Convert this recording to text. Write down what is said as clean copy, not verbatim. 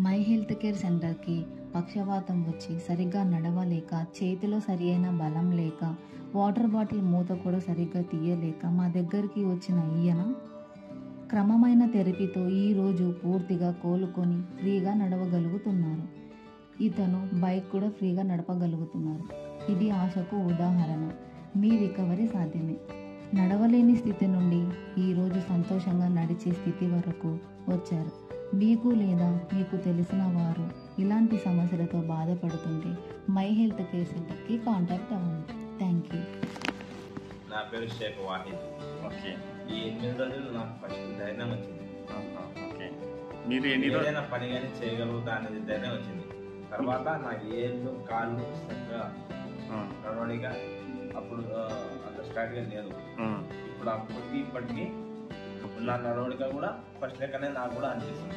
My health care సెంటర్కి పక్షవాతం వచ్చి సరిగ్గా నడవలేక, చేతిలో సరి అయిన బలం లేక, వాటర్ బాటిల్ మూత కూడా సరిగ్గా తీయలేక మా దగ్గరికి వచ్చిన ఈయన క్రమమైన థెరపీతో ఈరోజు పూర్తిగా కోలుకొని ఫ్రీగా నడవగలుగుతున్నారు. ఇతను బైక్ కూడా ఫ్రీగా నడపగలుగుతున్నారు. ఇది ఆశకు ఉదాహరణ. మీ రికవరీ సాధ్యమే. నడవలేని స్థితి నుండి ఈరోజు సంతోషంగా నడిచే స్థితి వరకు వచ్చారు. మీకు లేదా మీకు తెలిసిన వారు ఇలాంటి సమస్యలతో బాధపడుతుంటే మై హెల్త్ కేర్ సెంటర్కి కాంటాక్ట్ అవ్వండి. Thank you. నా పేరు షేక్ వాహిద్. ఓకే. ఈ 8 రోజులు నాకు ఫస్ట్ ధైర్యం వచ్చింది. ఓకే. మీరు ఏదైనా పని కానీ చేయగలుగుతా అనేది ధైర్యం వచ్చింది. తర్వాత నాకు ఏళ్ళు కాళ్ళు చక్కగా నడవడిగా అప్పుడు అంత స్టార్ట్గా లేదు. ఇప్పుడు అప్పటికి ఇప్పటికీ నా నడవడిగా కూడా ఫస్ట్ లెక్కనే నాకు కూడా అనిపిస్తుంది.